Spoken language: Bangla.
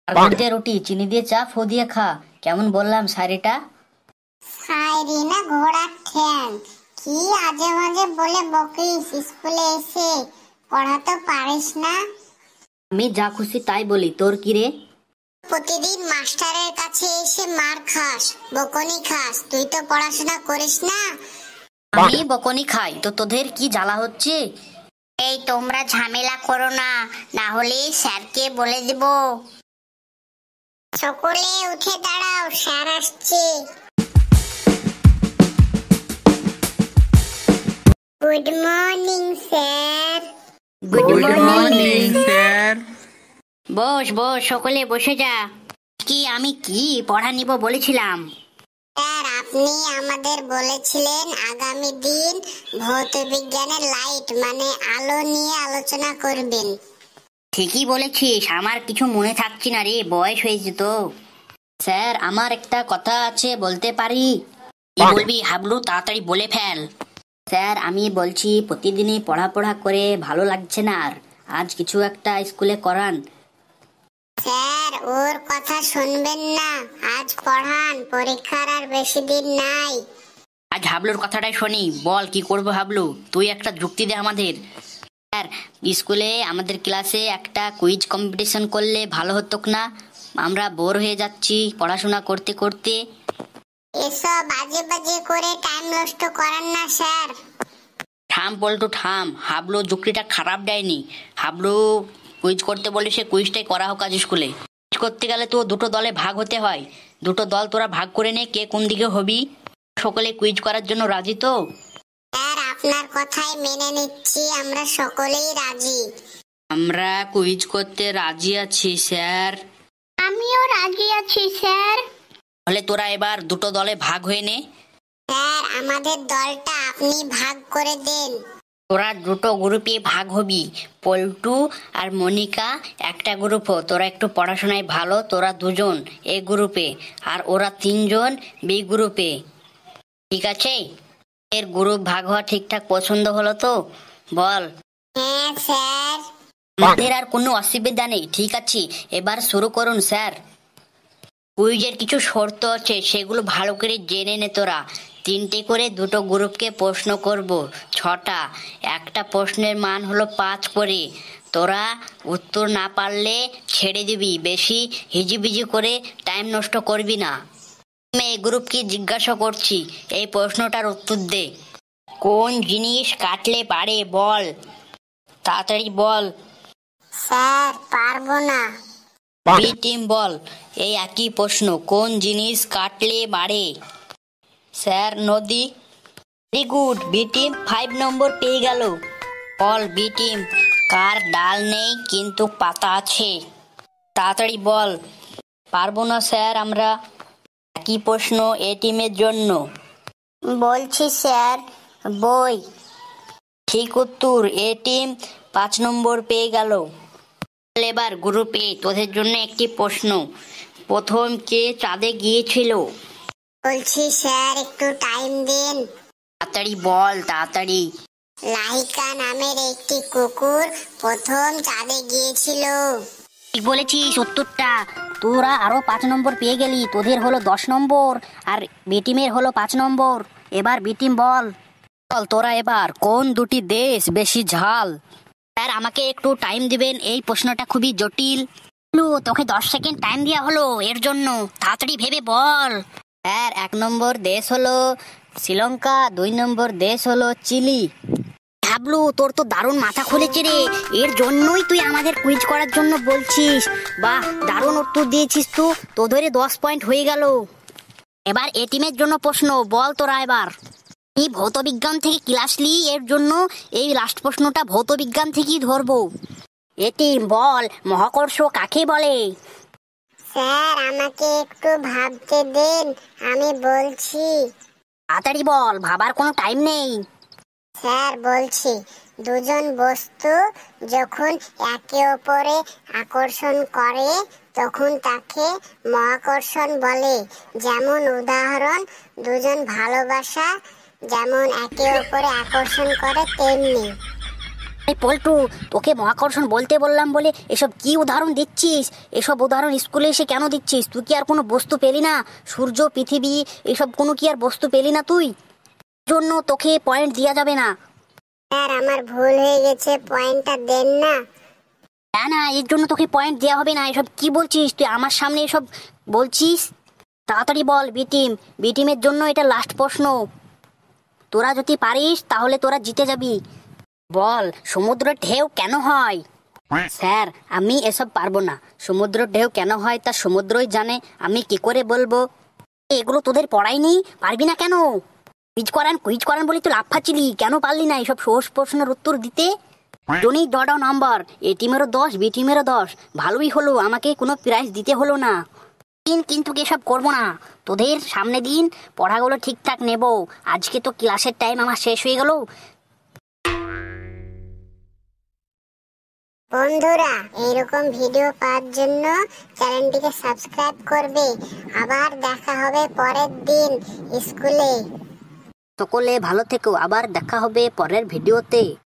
আর গুড় দিয়ে রুটি, চিনি দিয়ে চা, ফু দিয়ে খা। কেমন বললাম শায়রিটা? শায়রি না ঘোড়ার ঠ্যাং। কি আজে বাজে বলে বকিস, স্কুলে এসে পড়াতে পারিস না? আমি যা খুশি তাই বলি, তোর কি রে? প্রতিদিন মাস্টারের কাছে এসে মার খাস, বকুনি খাস, তুই তো পড়াশোনা করিস না। আমি বকুনি খাই তো তোদের কি জ্বালা হচ্ছে? এই তোমরা ঝামেলা করো না, না হলে স্যারকে বলে দেব। সকলে উঠে দাঁড়াও, স্যার আসছে। Good morning sir. Good morning sir. বস বস, সকলে বসে যা। আমি কি পড়া নিব বলেছিলাম? স্যার আপনি আমাদের বলেছিলেন আগামী দিন ভৌত বিজ্ঞানের লাইট মানে আলো নিয়ে আলোচনা করবেন। ঠিকই বলেছিস, আমার কিছু মনে থাকছে না রে, বয়স হয়েছে তো। স্যার আমার একটা কথা আছে, বলতে পারি? কি বলবি হাবলু, তাড়াতাড়ি বলে ফেল। স্যার আমি বলছি প্রতিদিনই পড়া করে ভালো লাগছে না, আর আজ কিছু একটা স্কুলে করান। স্যার ওর কথা শুনবেন না, আজ পড়ান, পরীক্ষার আর বেশি দিন নাই। আজ হাবলুর কথাটাই শুনি, বল কি করবো হাবলু, তুই একটা যুক্তি দে আমাদের। স্যার স্কুলে আমাদের ক্লাসে একটা কুইজ কম্পিটিশন করলে ভালো হতো না? আমরা বোর হয়ে যাচ্ছি পড়াশোনা করতে করতে। এসব বাজে বাজে করে টাইম নষ্ট করেন না স্যার। থাম পল্টু থাম, হাবলু যুক্তিটা খারাপ দেয়নি। হাবলু কুইজ করতে বলে সে কুইজটাই করা হোক আজ স্কুলে। কুইজ করতে গেলে তো দুটো দলে ভাগ হতে হয়, দুটো দল তোরা ভাগ করে নে, কে কোন দিকে হবি। সকলে কুইজ করার জন্য রাজি তো? স্যার আপনার কথাই মেনে নিচ্ছি, আমরা সকলেই রাজি। আমরা কুইজ করতে রাজি আছি স্যার। আমিও রাজি আছি স্যার। তাহলে তোরা এবার দুটো দলে ভাগ হয়ে নে। স্যার আমাদের দলটা আপনি ভাগ করে দেন। তোরা দুটো গ্রুপে ভাগ হবি, পল্টু আর মনিকা একটা গ্রুপ হো। তোরা একটু পড়াশোনায় ভালো, তোরা দুজন এ গ্রুপে, আর ওরা তিনজন বি গ্রুপে। ঠিক আছে? এর গ্রুপ ভাগ হওয়া ঠিকঠাক পছন্দ হলো তো? বল। হ্যাঁ স্যার। আমাদের আর কোনো অসুবিধা নেই, ঠিক আছে? এবার শুরু করুন স্যার। কুইজের কিছু শর্ত আছে, সেগুলো ভালো করে জেনে নে তোরা। 3টে করে দুটো গ্রুপকে প্রশ্ন করব, 6টা। একটা প্রশ্নের মান হলো 5 করে। তোরা উত্তর না পারলে ছেড়ে দিবি, বেশি হিজিবিজি করে টাইম নষ্ট করবি না। আমি এই গ্রুপকে জিজ্ঞাসা করছি, এই প্রশ্নটার উত্তর দে। কোন জিনিস কাটলে পারে বল, তাড়াতাড়ি বল। স্যার পারবো না। বি টিম বল, এই একই প্রশ্ন, কোন জিনিস কাটলে বাড়ে? স্যার নদী। ভেরি গুড, বি টিম 5 নম্বর পেয়ে গেল। বল বি টিম, কার ডাল নেই কিন্তু পাতা আছে? তাড়াতাড়ি বল। পারবো না স্যার আমরা। একই প্রশ্ন এ টিমের জন্য। বলছি স্যার, বই। ঠিক উত্তর, এ টিম 5 নম্বর পেয়ে গেল। এবার গ্রুপে তোদের জন্য একটি প্রশ্ন, প্রথম কে চাঁদে গিয়েছিল? বলছি স্যার একটু টাইম দিন। তাড়াতাড়ি বল, তাড়াতাড়ি। লাহিকা নামের একটি কুকুর প্রথম চাঁদে গিয়েছিল। ঠিক বলেছিস উত্তরটা। তোরা আরো 5 নম্বর পেয়ে গেলি, তোদের হলো 10 নম্বর আর বি টিমের হলো 5 নম্বর। এবার বি টিম বল। বল তোরা এবার, কোন দুটি দেশ বেশি ঝাল? স্যার আমাকে একটু টাইম দিবেন, এই প্রশ্নটা খুবই জটিল। তোকে 10 সেকেন্ড টাইম দেওয়া হলো এর জন্য, তাড়াতাড়ি ভেবে বল। স্যার 1 নম্বর দেশ হলো শ্রীলঙ্কা, 2 নম্বর দেশ হলো চিলি। হাবলু তোর তো দারুণ মাথা খুলেছে রে, এর জন্যই তুই আমাদের কুইজ করার জন্য বলছিস। বাহ, দারুণ উত্তর দিয়েছিস তো, তোদের 10 পয়েন্ট হয়ে গেল। এবার এ টিমের জন্য প্রশ্ন, বল তোরা এবার। এই ভৌত বিজ্ঞান থেকে ক্লাস লি, এর জন্য এই লাস্ট প্রশ্নটা ভৌত বিজ্ঞান থেকেই ধরবো। এ টিম বল, মহাকর্ষ কাকে বলে? স্যার আমাকে একটু ভাবতে দেন, আমি বলছি। তাড়াতাড়ি বল, ভাবার কোনো টাইম নেই। স্যার বলছি, দুজন বস্তু যখন একে অপরে আকর্ষণ করে তখন তাকে মহাকর্ষণ বলে। যেমন উদাহরণ, দুজন ভালোবাসা যেমন একে অপরে আকর্ষণ করে তেমনি। এই পল্টু, তোকে মহাকর্ষণ বলতে বললাম বলে এসব কি উদাহরণ দিচ্ছিস? এসব উদাহরণ স্কুলে এসে কেন দিচ্ছিস? তুই কি আর কোনো বস্তু পেলি না? সূর্য, পৃথিবী, এসব কোনো কি আর বস্তু পেলি না তুই? জন্য তোকে পয়েন্ট দেওয়া যাবে না। স্যার আমার ভুল হয়ে গেছে, পয়েন্টটা দেন না। না না, এর জন্য তোকে পয়েন্ট দেওয়া হবে না। এসব কি বলছিস তুই আমার সামনে? এসব বলছিস? তাড়াতাড়ি বল বিটিম। বিটিমের জন্য এটা লাস্ট প্রশ্ন। তোরা যদি পারিস তাহলে তোরা জিতে যাবি। বল, সমুদ্রের ঢেউ কেন হয়? স্যার, আমি এসব পারবো না। সমুদ্রের ঢেউ কেন হয় তা সমুদ্রই জানে, আমি কি করে বলবো? এগুলো তোদের পড়াইনি? পারবি না কেন? কুইজ করান বলি তুই লাফাচ্ছিলি, কেন পারলি না এসব সহজ প্রশ্নের উত্তর দিতে? জনি ডটাও নাম্বার, এ টিমেরও 10, বি টিমেরও 10। ভালোই হলো, আমাকে কোনো প্রাইজ দিতে হলো না। কিন্তু এসব করবো না। তোদের সামনে দিন পড়াগুলো ঠিকঠাক নেব। আজকে তো ক্লাসের টাইম আমার শেষ হয়ে গেল। বন্ধুরা, এইরকম ভিডিও পাওয়ার জন্য চ্যানেলটিকে সাবস্ক্রাইব করবে। আবার দেখা হবে পরের দিন স্কুলে। সকলে ভালো থেকো, আবার দেখা হবে পরের ভিডিওতে।